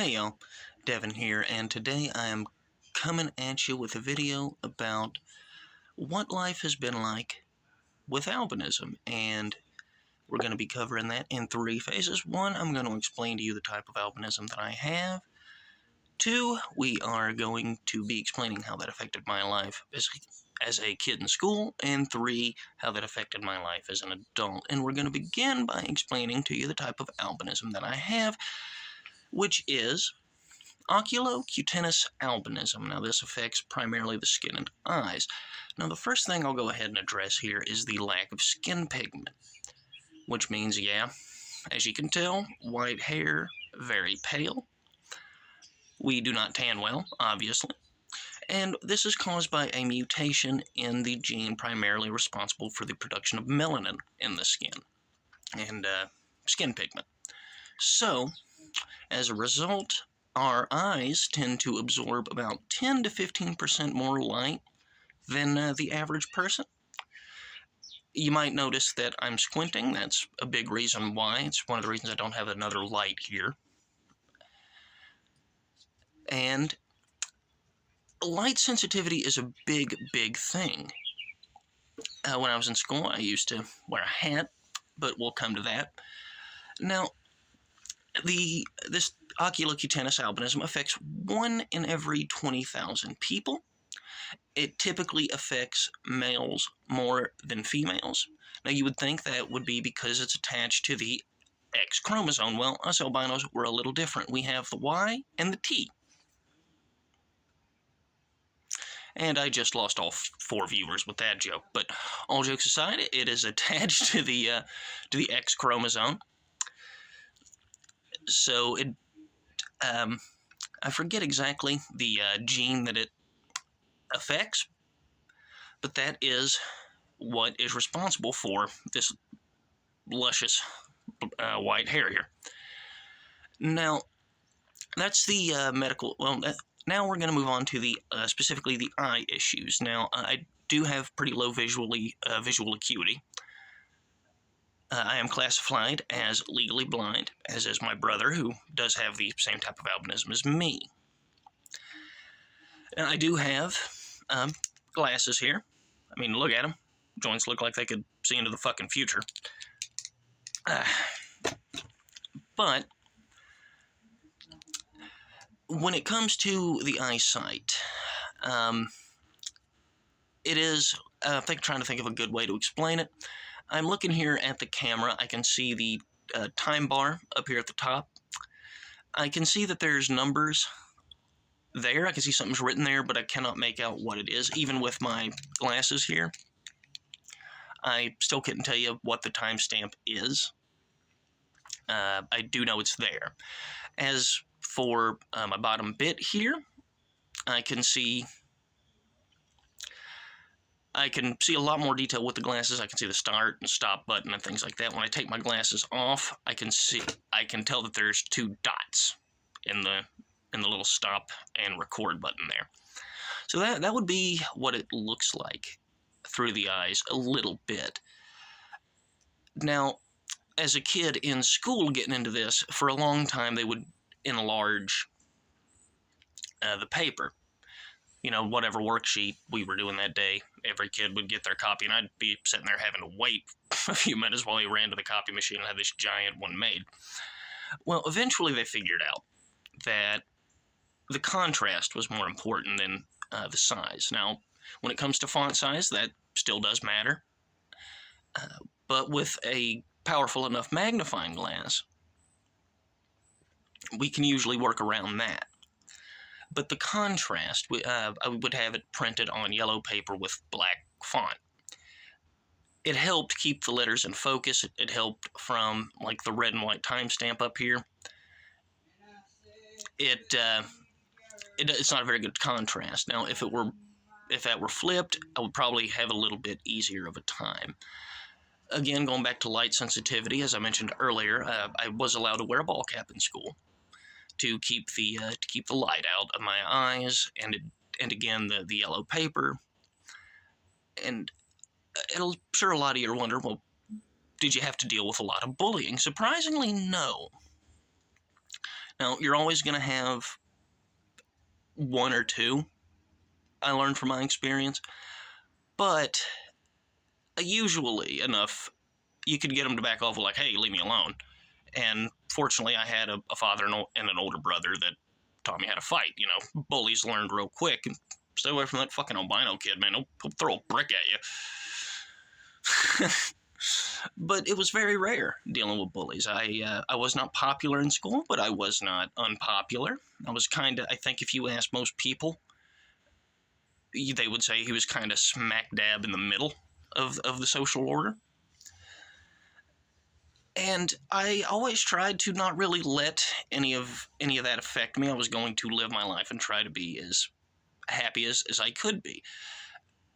Hey y'all, Devin here, and today I am coming at you with a video about what life has been like with albinism, and we're going to be covering that in three phases. One, I'm going to explain to you the type of albinism that I have. Two, we are going to be explaining how that affected my life as a kid in school, and three, how that affected my life as an adult. And we're going to begin by explaining to you the type of albinism that I have, which is oculocutaneous albinism. Now, this affects primarily the skin and eyes. Now, the first thing I'll go ahead and address here is the lack of skin pigment, which means, as you can tell, white hair, very pale. We do not tan well, obviously. And this is caused by a mutation in the gene primarily responsible for the production of melanin in the skin and skin pigment. So, as a result, our eyes tend to absorb about 10 to 15% more light than the average person. You might notice that I'm squinting. That's a big reason why. It's one of the reasons I don't have another light here. And light sensitivity is a big, big thing. When I was in school, I used to wear a hat, but we'll come to that. Now, this oculocutaneous albinism affects 1 in every 20,000 people. It typically affects males more than females. Now, you would think that would be because it's attached to the X chromosome. Well, us albinos, we're a little different. We have the Y and the T. And I just lost all 4 viewers with that joke. But all jokes aside, it is attached to the X chromosome. So I forget exactly the gene that it affects, but that is what is responsible for this luscious white hair here. Now, that's the medical. Well, now we're going to move on to the specifically the eye issues. Now, I do have pretty low visual acuity. I am classified as legally blind, as is my brother, who does have the same type of albinism as me. And I do have glasses here. I mean, look at them. Joints look like they could see into the fucking future. But when it comes to the eyesight, it is, I think, trying to think of a good way to explain it. I'm looking here at the camera. I can see the time bar up here at the top. I can see that there's numbers there. I can see something's written there, but I cannot make out what it is. Even with my glasses here, I still couldn't tell you what the timestamp is. I do know it's there. As for my bottom bit here, I can see a lot more detail with the glasses. I can see the start and stop button and things like that. When I take my glasses off, I can tell that there's 2 dots in the little stop and record button there. So that would be what it looks like through the eyes a little bit. Now, as a kid in school getting into this, for a long time they would enlarge the paper. You know, whatever worksheet we were doing that day, every kid would get their copy, and I'd be sitting there having to wait a few minutes while he ran to the copy machine and had this giant one made. Well, eventually they figured out that the contrast was more important than the size. Now, when it comes to font size, that still does matter. But with a powerful enough magnifying glass, we can usually work around that. But the contrast, I would have it printed on yellow paper with black font. It helped keep the letters in focus. It helped from, like, the red and white timestamp up here. It's not a very good contrast. Now, if that were flipped, I would probably have a little bit easier of a time. Again, going back to light sensitivity, as I mentioned earlier, I was allowed to wear a ball cap in school to keep the light out of my eyes, and again the yellow paper. And I'm sure a lot of you are wondering, well, did you have to deal with a lot of bullying? Surprisingly, no. Now, you're always going to have one or two, I learned from my experience, but usually enough, you could get them to back off with like, hey, leave me alone. And fortunately, I had a father and an older brother that taught me how to fight. You know, bullies learned real quick. And stay away from that fucking albino kid, man. He'll throw a brick at you. But it was very rare dealing with bullies. I was not popular in school, but I was not unpopular. I was kind of, I think if you ask most people, they would say he was kind of smack dab in the middle of the social order. And I always tried to not really let any of that affect me. I was going to live my life and try to be as happy as I could be.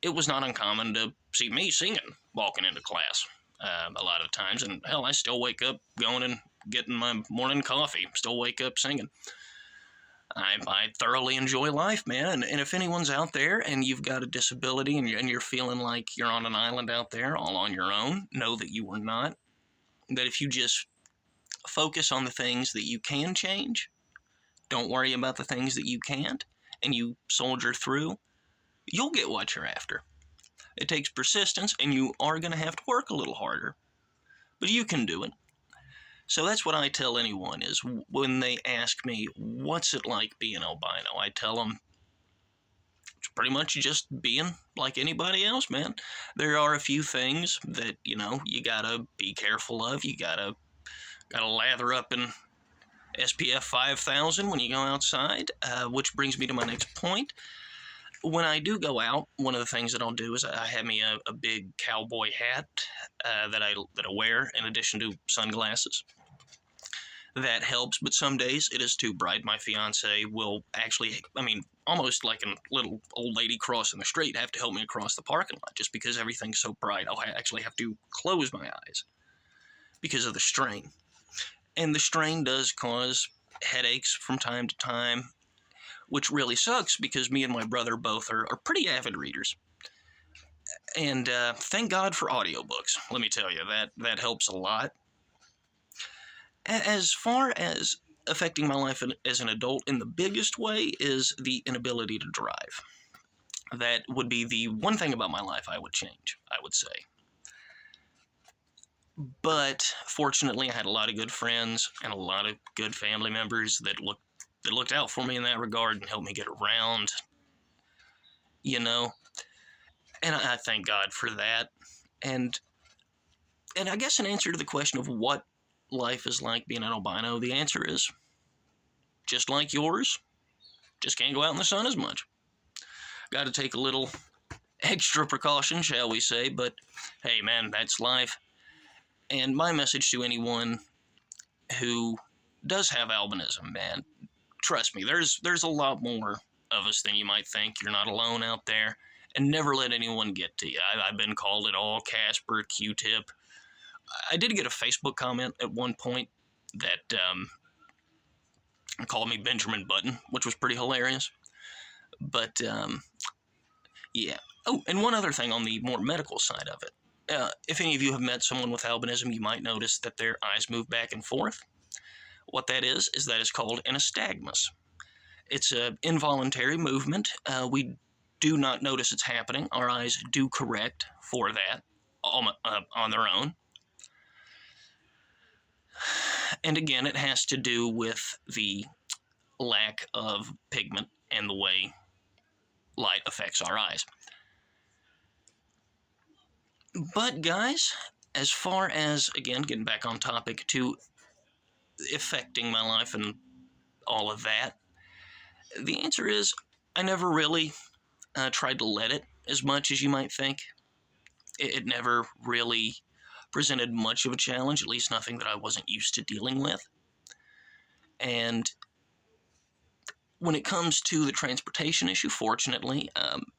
It was not uncommon to see me singing walking into class a lot of times. And hell, I still wake up going and getting my morning coffee. Still wake up singing. I thoroughly enjoy life, man. And if anyone's out there and you've got a disability and you're feeling like you're on an island out there all on your own, know that you are not. That if you just focus on the things that you can change, don't worry about the things that you can't, and you soldier through, you'll get what you're after. It takes persistence, and you are going to have to work a little harder, but you can do it. So that's what I tell anyone is when they ask me, what's it like being albino? I tell them, it's pretty much just being like anybody else, man. There are a few things that, you know, you gotta be careful of. You gotta lather up in SPF 5000 when you go outside, which brings me to my next point. When I do go out, one of the things that I'll do is I have me a big cowboy hat that I wear in addition to sunglasses. That helps, but some days it is too bright. My fiance will actually, almost like a little old lady crossing the street, have to help me across the parking lot just because everything's so bright. I'll actually have to close my eyes because of the strain. And the strain does cause headaches from time to time, which really sucks because me and my brother both are pretty avid readers. And thank God for audiobooks. Let me tell you, that helps a lot. As far as affecting my life as an adult in the biggest way is the inability to drive. That would be the one thing about my life I would change, I would say. But fortunately, I had a lot of good friends and a lot of good family members that looked out for me in that regard and helped me get around, you know. And I thank God for that. And I guess in answer to the question of what life is like being an albino, the answer is just like yours, just can't go out in the sun as much. Got to take a little extra precaution, shall we say, but hey man, that's life. And my message to anyone who does have albinism, man, trust me, there's a lot more of us than you might think. You're not alone out there, and never let anyone get to you. I've been called it all, Casper, Q-tip. I did get a Facebook comment at one point that called me Benjamin Button, which was pretty hilarious. But, yeah. Oh, and one other thing on the more medical side of it. If any of you have met someone with albinism, you might notice that their eyes move back and forth. What that is that is called an nystagmus. It's an involuntary movement. We do not notice it's happening. Our eyes do correct for that on their own. And again, it has to do with the lack of pigment and the way light affects our eyes. But guys, as far as, again, getting back on topic to affecting my life and all of that, the answer is I never really tried to let it as much as you might think. It never really presented much of a challenge, at least nothing that I wasn't used to dealing with. And when it comes to the transportation issue, fortunately,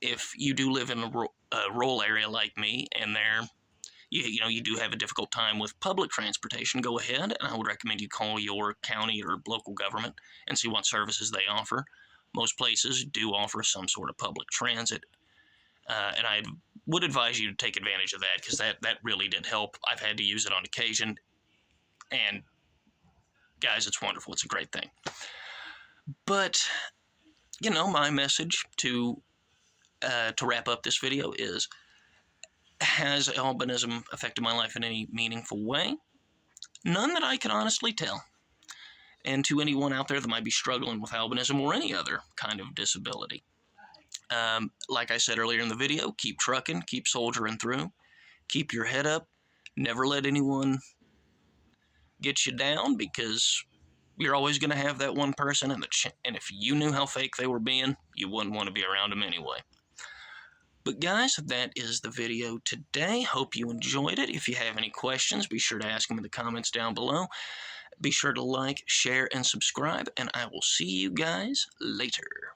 if you do live in a rural area like me, and you do have a difficult time with public transportation, go ahead, and I would recommend you call your county or local government and see what services they offer. Most places do offer some sort of public transit, and I would advise you to take advantage of that because that really did help. I've had to use it on occasion, and Guys, it's wonderful. It's a great thing. But, my message to wrap up this video is, has albinism affected my life in any meaningful way? None that I can honestly tell. And to anyone out there that might be struggling with albinism or any other kind of disability, like I said earlier in the video, keep trucking, keep soldiering through, keep your head up, never let anyone get you down, because you're always going to have that one person, and if you knew how fake they were being, you wouldn't want to be around them anyway. But guys, that is the video today. Hope you enjoyed it. If you have any questions, be sure to ask them in the comments down below. Be sure to like, share, and subscribe, and I will see you guys later.